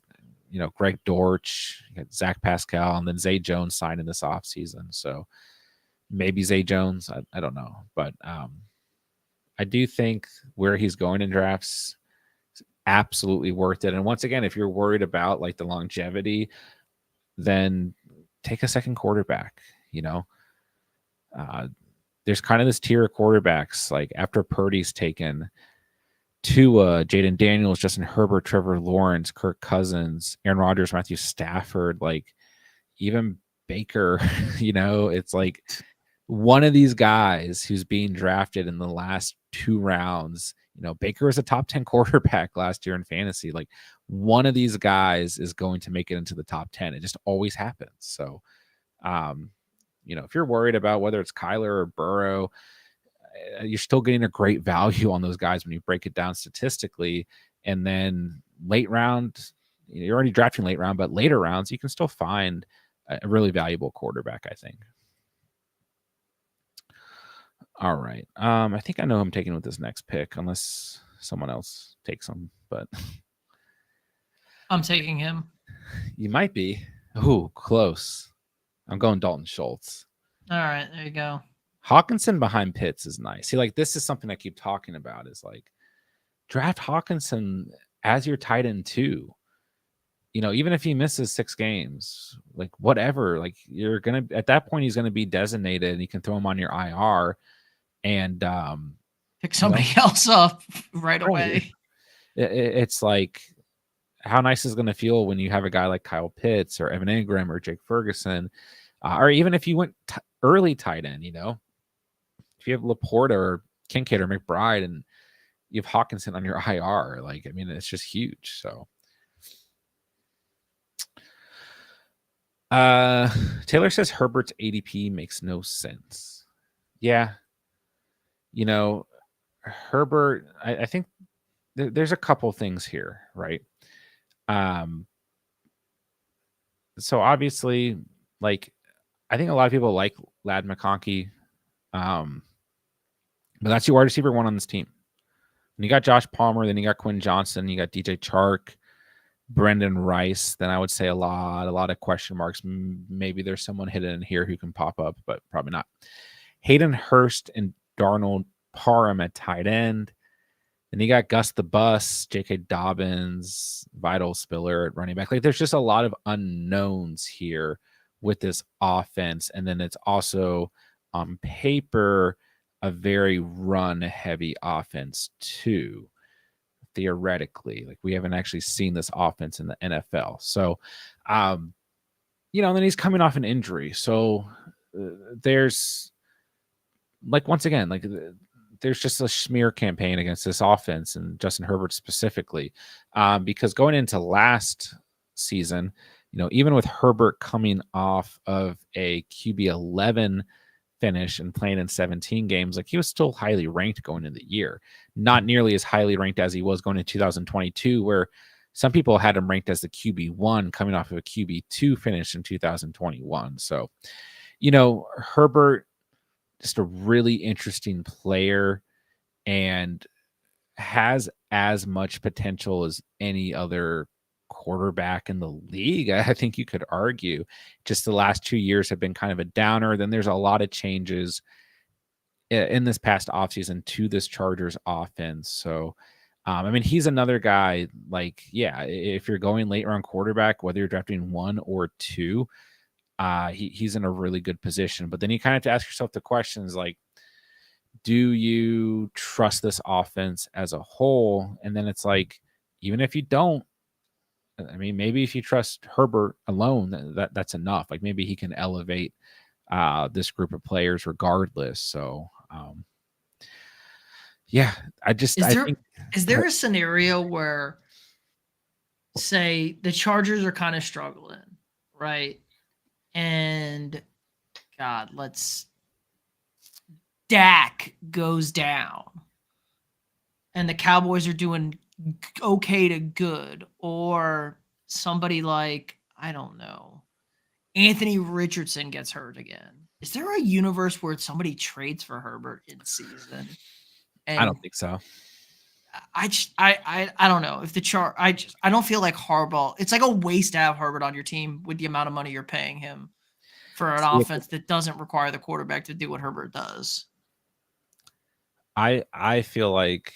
Greg Dortch, you got Zach Pascal, and then Zay Jones signed in this offseason. So maybe Zay Jones, I don't know. But I do think where he's going in drafts is absolutely worth it. And once again, if you're worried about like the longevity, then take a second quarterback. There's kind of this tier of quarterbacks, like after Purdy's taken, Tua, Jaden Daniels, Justin Herbert, Trevor Lawrence, Kirk Cousins, Aaron Rodgers, Matthew Stafford, like even Baker, it's like one of these guys who's being drafted in the last 2 rounds. Baker was a top 10 quarterback last year in fantasy. Like one of these guys is going to make it into the top 10. It just always happens. So, if you're worried about whether it's Kyler or Burrow, you're still getting a great value on those guys when you break it down statistically. And then late round, you're already drafting late round, but later rounds you can still find a really valuable quarterback, I think. All right. I think I know who I'm taking with this next pick, unless someone else takes him, but I'm taking him. you might be. Ooh, close. I'm going Dalton Schultz. All right, there you go. Hawkinson behind Pitts is nice. See, like this is something I keep talking about is like draft Hawkinson as your tight end too. Even if he misses 6 games, like whatever, like you're gonna at that point he's gonna be designated and you can throw him on your IR and Pick somebody else up right away. It's like how nice is it going to feel when you have a guy like Kyle Pitts or Evan Ingram or Jake Ferguson, or even if you went early tight end, if you have Laporta or Kincaid or McBride and you have Hawkinson on your IR, like, I mean, it's just huge. So, Taylor says Herbert's ADP makes no sense. Yeah. Herbert, I think there's a couple things here, right? So obviously, like, I think a lot of people like Lad McConkey, but that's your wide receiver 1 on this team. And you got Josh Palmer, then you got Quinn Johnson, you got DJ Chark, Brendan Rice. Then I would say a lot of question marks. Maybe there's someone hidden in here who can pop up, but probably not. Hayden Hurst and Darnold Parham at tight end. Then you got Gus the Bus, J.K. Dobbins, Vital Spiller at running back. Like, there's just a lot of unknowns here with this offense. And then it's also on paper a very run-heavy offense too, theoretically. Like, we haven't actually seen this offense in the NFL. So, and then he's coming off an injury. So there's, like, once again, like, there's just a smear campaign against this offense and Justin Herbert specifically, because going into last season, even with Herbert coming off of a QB 11 finish and playing in 17 games, like, he was still highly ranked going into the year, not nearly as highly ranked as he was going in 2022, where some people had him ranked as the QB1 coming off of a QB2 finish in 2021. So, Herbert, just a really interesting player and has as much potential as any other quarterback in the league. I think you could argue just the last 2 years have been kind of a downer. Then there's a lot of changes in this past offseason to this Chargers offense. So, I mean, he's another guy, like, yeah, if you're going late round quarterback, whether you're drafting 1 or 2, he's in a really good position. But then you kind of have to ask yourself the questions like, do you trust this offense as a whole? And then it's like, even if you don't, I mean, maybe if you trust Herbert alone, that's enough. Like, maybe he can elevate this group of players regardless. So, yeah, is there a scenario where, say, the Chargers are kind of struggling, right? And Dak goes down and the Cowboys are doing okay to good, or somebody like, I don't know, Anthony Richardson gets hurt again. Is there a universe where somebody trades for Herbert in season? And I don't think so. I don't know if I don't feel like Harbaugh. It's like a waste to have Herbert on your team with the amount of money you're paying him for an offense that doesn't require the quarterback to do what Herbert does. I feel like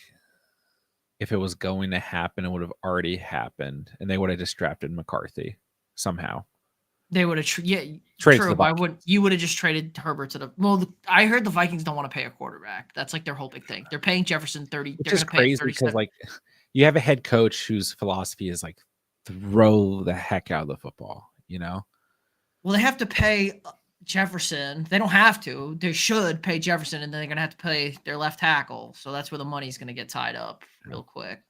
if it was going to happen, it would have already happened, and they would have just drafted McCarthy somehow. They would have, true. Why would you would have just traded Herbert to the? Well, I heard the Vikings don't want to pay a quarterback. That's like their whole big thing. They're paying Jefferson 30. Which is crazy because, like, you have a head coach whose philosophy is like throw the heck out of the football. Well, they have to pay Jefferson. They don't have to. They should pay Jefferson, and then they're gonna have to pay their left tackle. So that's where the money's gonna get tied up real quick.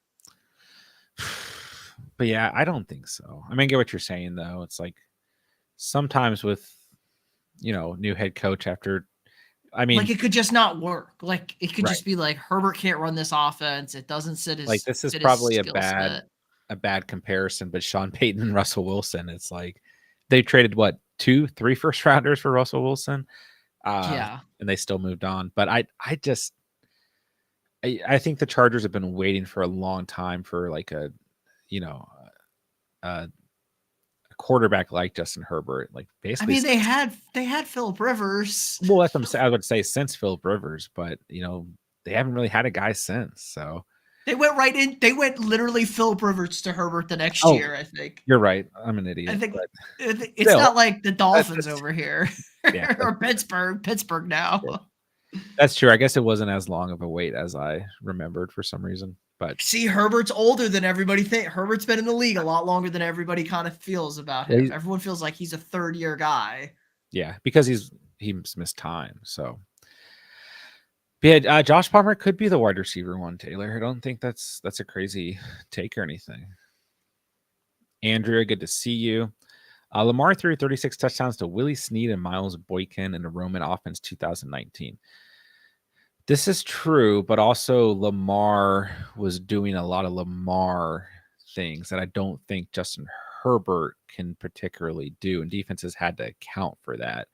But yeah, I don't think so. I mean, I get what you're saying though. It's like, sometimes with new head coach after, I mean, like, it could just not work. Like, it could just be like, Herbert can't run this offense. It doesn't sit his, like, this is probably a bad a bad comparison, but Sean Payton and Russell Wilson, it's like they traded what 2, 3 first rounders for Russell Wilson, Yeah. and they still moved on. But I think the Chargers have been waiting for a long time for like a you know a quarterback like Justin Herbert, like I basically. mean, they had Philip Rivers. Well, that's what I'm saying. I would say since Philip Rivers, but they haven't really had a guy since. So They went right in. They went literally Philip Rivers to Herbert the next oh, year. I think. you're right. I'm an I idiot, think but it's still, not like the Dolphins that's over here yeah, or Pittsburgh. Pittsburgh true. now. That's true. I guess it wasn't as long of a wait as I remembered for some reason, but See, Herbert's older than everybody think. Herbert's been in the league a lot longer than everybody kind of feels about well, him. Everyone feels like he's a third-year guy. yeah, because he's missed time. So yeah, Josh Palmer could be the wide receiver one. Taylor, I don't think that's a crazy take or anything. Andrea, good to see you. Lamar threw 36 touchdowns to Willie Snead and Miles Boykin in the Roman offense 2019. This is true, but also Lamar was doing a lot of Lamar things that I don't think Justin Herbert can particularly do, and defenses had to account for that.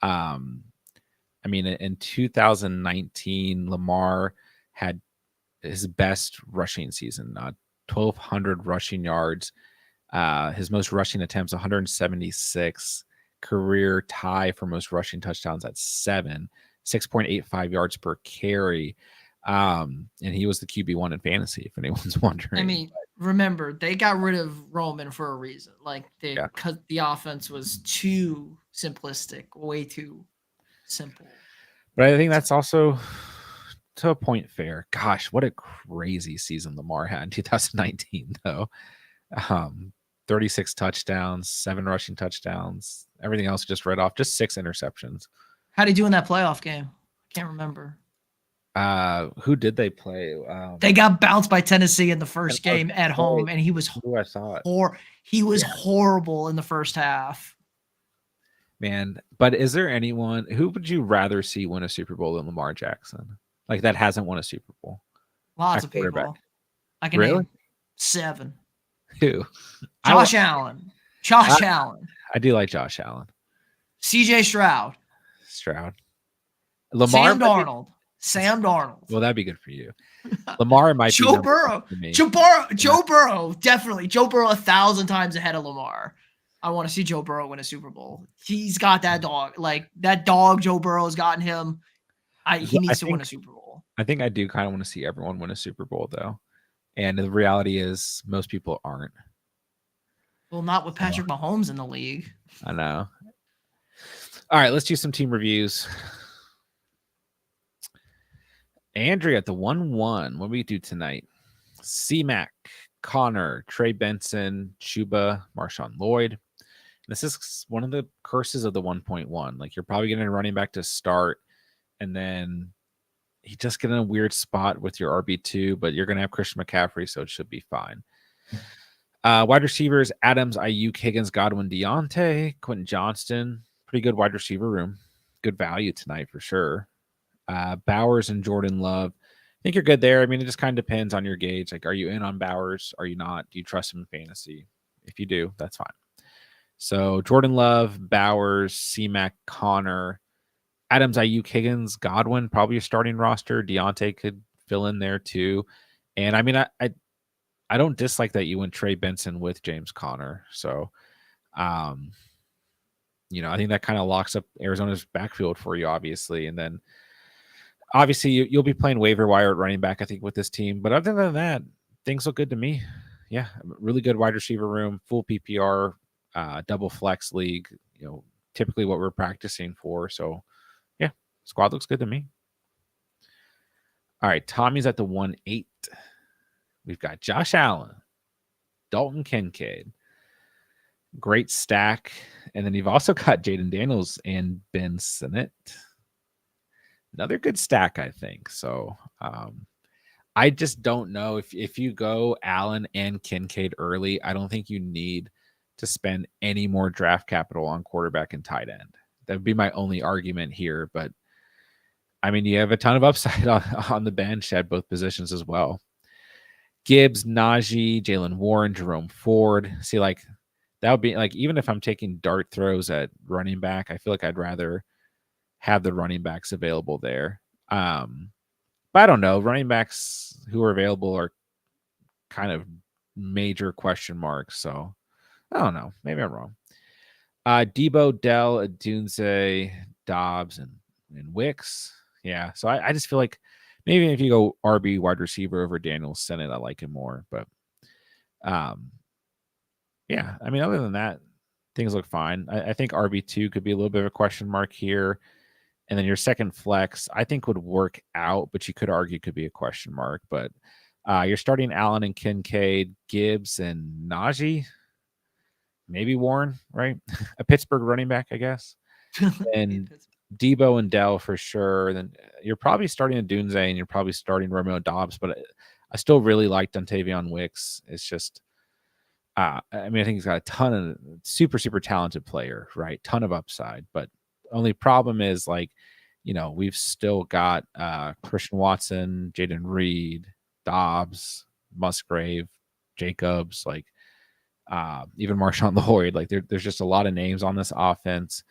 I mean, in 2019, Lamar had his best rushing season, 1,200 rushing yards. His most rushing attempts, 176. Career tie for most rushing touchdowns at 7, 6.85 yards per carry. And he was the QB1 in fantasy, if anyone's wondering. I mean, remember, they got rid of Roman for a reason. Like, because the offense was too simplistic, way too simple. But I think that's also to a point fair. Gosh, what a crazy season Lamar had in 2019, though. 36 touchdowns, 7 rushing touchdowns. Everything else just read off. Just 6 interceptions. How'd he do in that playoff game? I can't remember. Who did they play? They got bounced by Tennessee in the first game at home, and he was who I thought he was horrible in the first half. Man, but is there anyone who would you rather see win a Super Bowl than Lamar Jackson? Like that hasn't won a Super Bowl. Lots of people. I can name 7. Who? Josh Allen. Josh Allen. I do like Josh Allen. CJ Stroud. Lamar. Sam Darnold. Well, that'd be good for you. Lamar might be Joe Burrow. Joe Burrow, definitely. Joe Burrow 1,000 times ahead of Lamar. I want to see Joe Burrow win a Super Bowl. He's got that dog. Like that dog Joe Burrow's gotten him. He needs to win a Super Bowl. I think I do kind of want to see everyone win a Super Bowl though. And the reality is most people aren't. Well, not with Patrick Mahomes in the league. I know. All right, let's do some team reviews. Andrea at the 1-1. What do we do tonight? C-Mac, Connor, Trey Benson, Chuba, Marshawn Lloyd. This is one of the curses of the 1.1. Like you're probably getting a running back to start, and then he just get in a weird spot with your RB2, but you're going to have Christian McCaffrey, so it should be fine. Wide receivers, Adams, Ayuk, Higgins, Godwin, Deontay, Quentin Johnston. Pretty good wide receiver room. Good value tonight for sure. Bowers and Jordan Love. I think you're good there. I mean, it just kind of depends on your gauge. Like, are you in on Bowers? Are you not? Do you trust him in fantasy? If you do, that's fine. So Jordan Love, Bowers, C-Mac, Connor, Adams, Ayuk, Higgins, Godwin, probably your starting roster. Deontay could fill in there too. And I mean, I don't dislike that you went Trey Benson with James Conner. So, I think that kind of locks up Arizona's backfield for you, obviously. And then obviously you'll be playing waiver wire at running back, I think, with this team. But other than that, things look good to me. Yeah, really good wide receiver room, full PPR, double flex league, typically what we're practicing for. So, yeah, squad looks good to me. All right, Tommy's at the 1-8. We've got Josh Allen, Dalton Kincaid, great stack. And then you've also got Jaden Daniels and Ben Sinnott. Another good stack, I think. So I just don't know if you go Allen and Kincaid early, I don't think you need to spend any more draft capital on quarterback and tight end. That would be my only argument here. But I mean, you have a ton of upside on the bench at both positions as well. Gibbs, Najee, Jalen Warren, Jerome Ford. See, like that would be like even if I'm taking dart throws at running back, I feel like I'd rather have the running backs available there. But I don't know. Running backs who are available are kind of major question marks. So I don't know. Maybe I'm wrong. Debo, Dell, Adunze, Dobbs, and Wicks. Yeah. So I just feel like maybe if you go RB wide receiver over Daniel Sennett, I like him more. But yeah, I mean, other than that, things look fine. I think RB2 could be a little bit of a question mark here. And then your second flex, I think would work out, but you could argue could be a question mark. But you're starting Allen and Kincaid, Gibbs and Najee, maybe Warren, right? A Pittsburgh running back, I guess. And Debo and Dell for sure. Then you're probably starting a Dunze and you're probably starting Romeo Dobbs, but I still really like Dontavion Wicks. It's just, I mean, I think he's got a ton of super, super talented player, right? Ton of upside, but only problem is like, we've still got Christian Watson, Jaden Reed, Dobbs, Musgrave, Jacobs, like even Marshawn Lloyd. Like there's just a lot of names on this offense.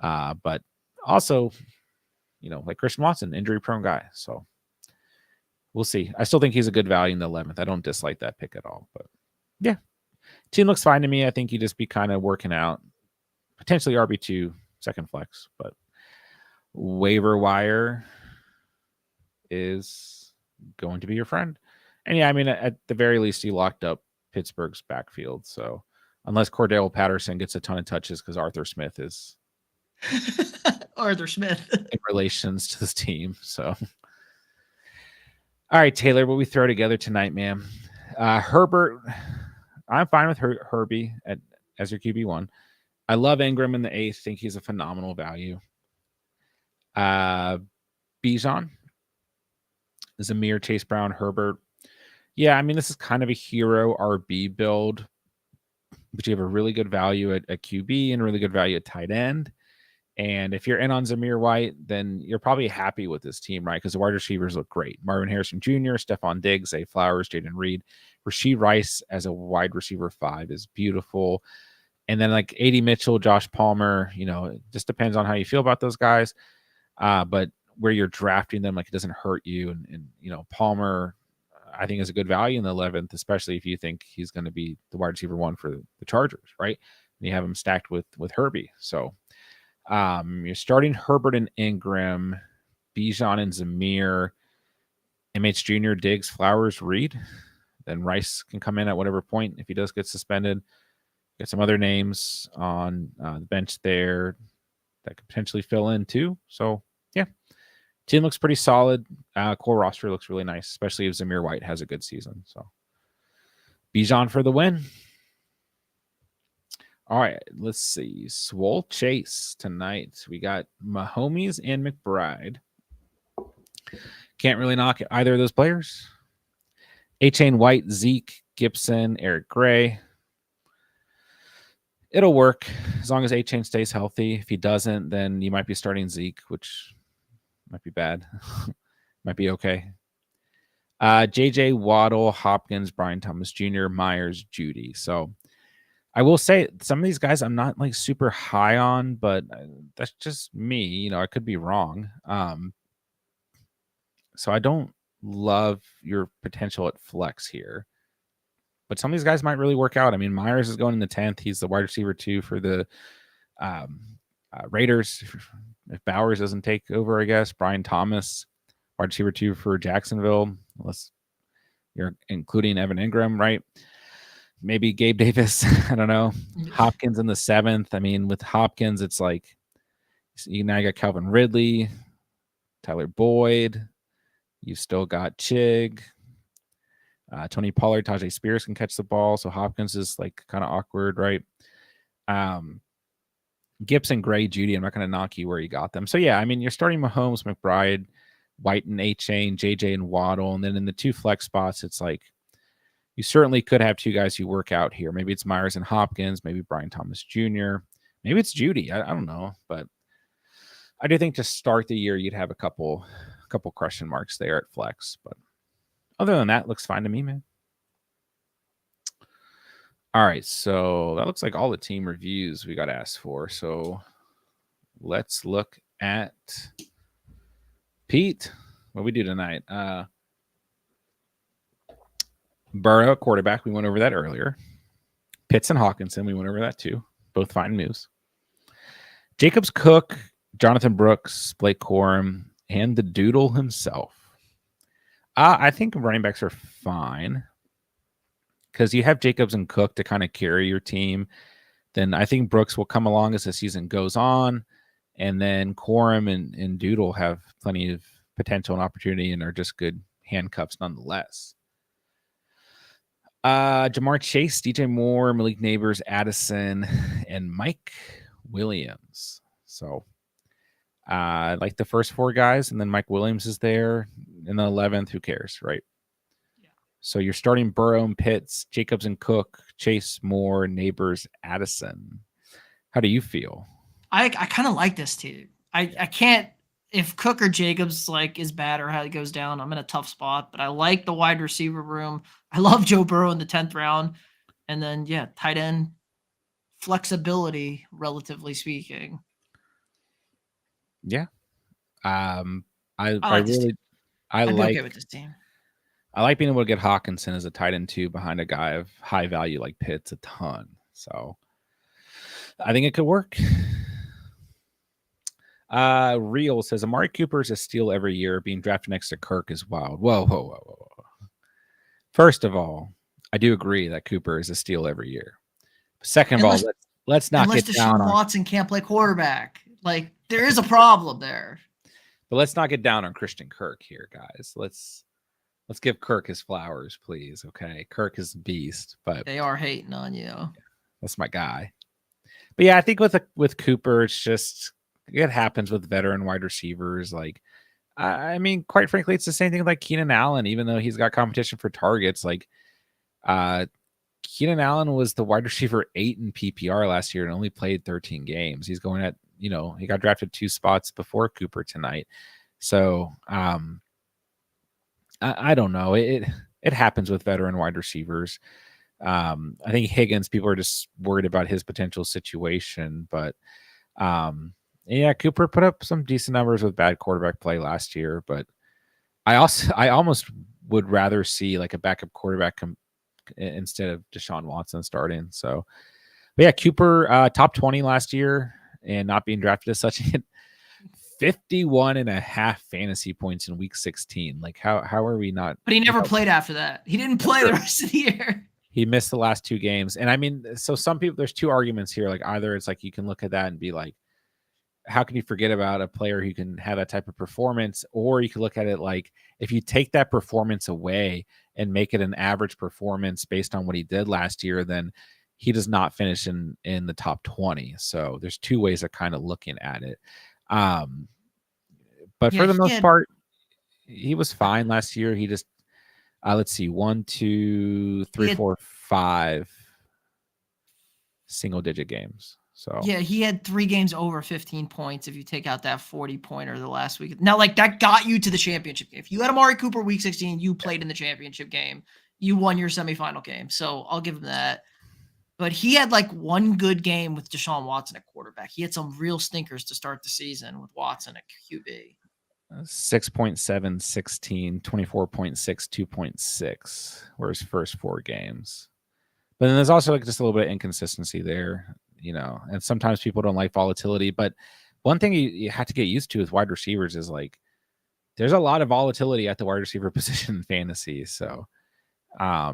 But also, like Christian Watson, injury prone guy. So we'll see. I still think he's a good value in the 11th. I don't dislike that pick at all. But yeah, team looks fine to me. I think you just be kind of working out potentially RB2 second flex, but waiver wire is going to be your friend. And yeah, I mean, at the very least, you locked up Pittsburgh's backfield. So unless Cordell Patterson gets a ton of touches because Arthur Smith is Arthur Smith in relations to this team. So, all right, Taylor, what we throw together tonight, man? Herbert, I'm fine with Herbie as your QB1. I love Ingram in the 8th. Think he's a phenomenal value. Bijan, Zamir, Chase Brown, Herbert. Yeah, I mean, this is kind of a hero RB build, but you have a really good value at QB and really good value at tight end. And if you're in on Zamir White, then you're probably happy with this team, right? Because the wide receivers look great. Marvin Harrison Jr., Stephon Diggs, Zay Flowers, Jaden Reed. Rasheed Rice as a wide receiver 5 is beautiful. And then like A.D. Mitchell, Josh Palmer, it just depends on how you feel about those guys. But where you're drafting them, like it doesn't hurt you. And Palmer, I think is a good value in the 11th, especially if you think he's going to be the wide receiver 1 for the Chargers, right? And you have him stacked with Herbie. So you're starting Herbert and Ingram, Bijan and Zamir, MH Jr., Diggs, Flowers, Reed. Then Rice can come in at whatever point if he does get suspended. Get some other names on the bench there that could potentially fill in too. So, yeah, team looks pretty solid. Core roster looks really nice, especially if Zamir White has a good season. So, Bijan for the win. All right, let's see. Swole Chase tonight. We got Mahomes and McBride. Can't really knock either of those players. A-Chain White, Zeke, Gibson, Eric Gray. It'll work as long as A-Chain stays healthy. If he doesn't, then you might be starting Zeke, which might be bad. Might be okay. JJ Waddle, Hopkins, Brian Thomas Jr., Myers, Judy. So I will say some of these guys I'm not like super high on, but that's just me. I could be wrong. So I don't love your potential at flex here. But some of these guys might really work out. I mean, Myers is going in the 10th. He's the wide receiver 2 for the Raiders. If Bowers doesn't take over, I guess. Brian Thomas, wide receiver 2 for Jacksonville, unless you're including Evan Ingram, right? Maybe Gabe Davis. I don't know. Hopkins in the 7th. I mean, with Hopkins, it's like you now got Calvin Ridley, Tyler Boyd. You've still got Chig. Tony Pollard, Tajay Spears can catch the ball. So Hopkins is like kind of awkward, right? Gibson, Gray, Judy. I'm not going to knock you where you got them. So yeah, I mean, you're starting Mahomes, McBride, White and A-Chain, JJ and Waddle. And then in the 2 flex spots, it's like you certainly could have 2 guys who work out here. Maybe it's Myers and Hopkins, maybe Brian Thomas Jr., maybe it's Judy. I don't know. But I do think to start the year, you'd have a couple question marks there at flex. But other than that, looks fine to me, man. All right, so that looks like all the team reviews we got asked for. So let's look at Pete. What we do tonight? Burrow, quarterback. We went over that earlier. Pitts and Hawkinson. We went over that too. Both fine moves. Jacobs, Cook, Jonathan Brooks, Blake Corum, and the Doodle himself. I think running backs are fine because you have Jacobs and Cook to kind of carry your team. Then I think Brooks will come along as the season goes on. And then Corum and Doodle have plenty of potential and opportunity and are just good handcuffs nonetheless. Jamar Chase, DJ Moore, Malik Neighbors, Addison, and Mike Williams. So I like the first four guys, and then Mike Williams is there in the 11th. Who cares, right? Yeah. So you're starting Burrow and Pitts, Jacobs and Cook, Chase, Moore, Neighbors, Addison. How do you feel? I kind of like this too. I can't, if Cook or Jacobs like is bad or how it goes down, I'm in a tough spot. But I like the wide receiver room. I love Joe Burrow in the 10th round, and then tight end flexibility, relatively speaking. Yeah, I like really I'd be okay with this team. I like being able to get Hawkinson as a tight end too behind a guy of high value like Pitts a ton. So I think it could work. Real says Amari Cooper is a steal every year. Being drafted next to Kirk is wild. Whoa. First of all, I do agree that Cooper is a steal every year. Second of all, let's not get down on Watson can't play quarterback. Like there is a problem there. But let's not get down on Christian Kirk here, guys. Let's give Kirk his flowers, please. Okay, Kirk is a beast, but they are hating on you. Yeah, that's my guy. But yeah, I think with Cooper, it's just it happens with veteran wide receivers. Like, I mean, quite frankly, it's the same thing like Keenan Allen. Even though he's got competition for targets, like Keenan Allen was the wide receiver 8 in PPR last year and only played 13 games. He's going at he got drafted 2 spots before Cooper tonight. So I don't know. It happens with veteran wide receivers. I think Higgins, people are just worried about his potential situation, but yeah, Cooper put up some decent numbers with bad quarterback play last year, but I almost would rather see like a backup quarterback instead of Deshaun Watson starting. So, but yeah, Cooper top 20 last year and not being drafted as such. 51.5 fantasy points in week 16. Like how are we not? But he never played after that. He didn't play the rest of the year. He missed the last 2 games. And I mean, so some people, there's 2 arguments here. Like either it's like you can look at that and be like, how can you forget about a player who can have that type of performance? Or you could look at it like if you take that performance away and make it an average performance based on what he did last year, then he does not finish in the top 20. So there's 2 ways of kind of looking at it. But for the most part, he was fine last year. He just let's see, 1, 2, 3, 4, 5 single digit games. So yeah, he had 3 games over 15 points if you take out that 40-pointer the last week. Now, like that got you to the championship game. If you had Amari Cooper week 16, you played in the championship game. You won your semifinal game. So I'll give him that. But he had like 1 good game with Deshaun Watson at quarterback. He had some real stinkers to start the season with Watson at QB. 6.7, 16, 24.6, 2.6 were his first 4 games. But then there's also like just a little bit of inconsistency there, and sometimes people don't like volatility. But one thing you have to get used to with wide receivers is like there's a lot of volatility at the wide receiver position in fantasy. So I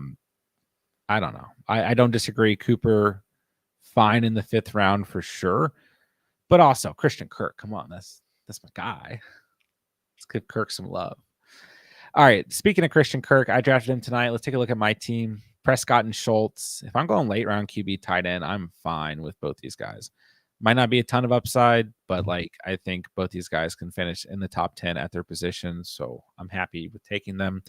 don't know. I don't disagree. Cooper, fine in the 5th round for sure. But also Christian Kirk, come on, that's my guy. Let's give Kirk some love. All right. Speaking of Christian Kirk, I drafted him tonight. Let's take a look at my team. Prescott and Schultz. If I'm going late round QB tight end, I'm fine with both these guys. Might not be a ton of upside, but like I think both these guys can finish in the top 10 at their positions. So I'm happy with taking them.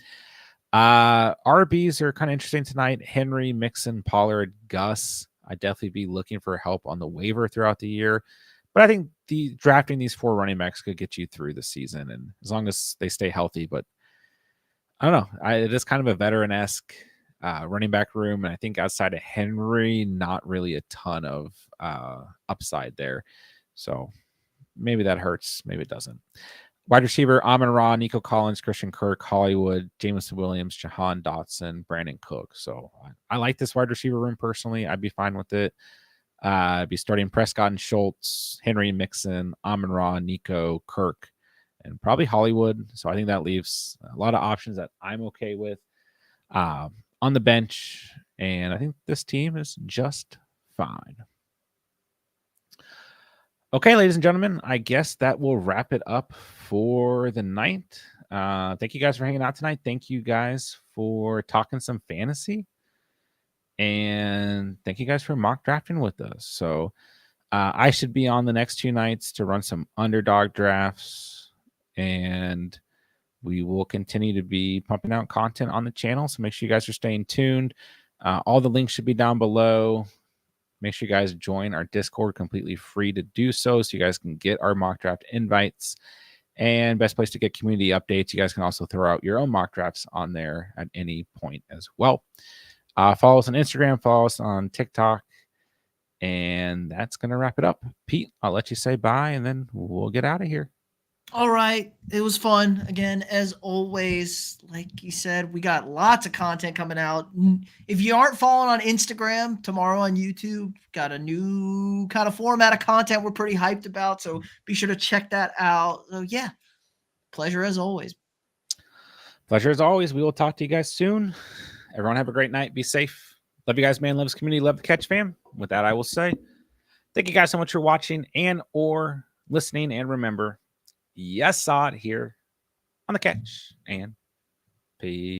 RBs are kind of interesting tonight. Henry, Mixon, Pollard, Gus. I'd definitely be looking for help on the waiver throughout the year. But I think drafting these 4 running backs could get you through the season, and as long as they stay healthy. But I don't know. It is kind of a veteran-esque running back room. And I think outside of Henry, not really a ton of upside there. So maybe that hurts. Maybe it doesn't. Wide receiver, Amon Ra, Nico Collins, Christian Kirk, Hollywood, Jameson Williams, Jahan Dotson, Brandon Cook. So I like this wide receiver room personally. I'd be fine with it. I'd be starting Prescott and Schultz, Henry Mixon, Amon Ra, Nico, Kirk, and probably Hollywood. So I think that leaves a lot of options that I'm okay with on the bench. And I think this team is just fine. Okay, ladies and gentlemen, I guess that will wrap it up for the night. Thank you guys for hanging out tonight. Thank you guys for talking some fantasy. And thank you guys for mock drafting with us. So I should be on the next 2 nights to run some underdog drafts. And we will continue to be pumping out content on the channel. So make sure you guys are staying tuned. All the links should be down below. Make sure you guys join our Discord, completely free to do so you guys can get our mock draft invites. And best place to get community updates. You guys can also throw out your own mock drafts on there at any point as well. Follow us on Instagram, follow us on TikTok. And that's going to wrap it up. Pete, I'll let you say bye, and then we'll get out of here. All right. It was fun. Again, as always, like you said, we got lots of content coming out. If you aren't following on Instagram, tomorrow on YouTube, got a new kind of format of content we're pretty hyped about. So be sure to check that out. So, yeah, pleasure as always. Pleasure as always. We will talk to you guys soon. Everyone have a great night. Be safe. Love you guys, man. Loves community. Love the Catch fam. With that, I will say thank you guys so much for watching and or listening. And remember, you saw it here on the Catch. And peace.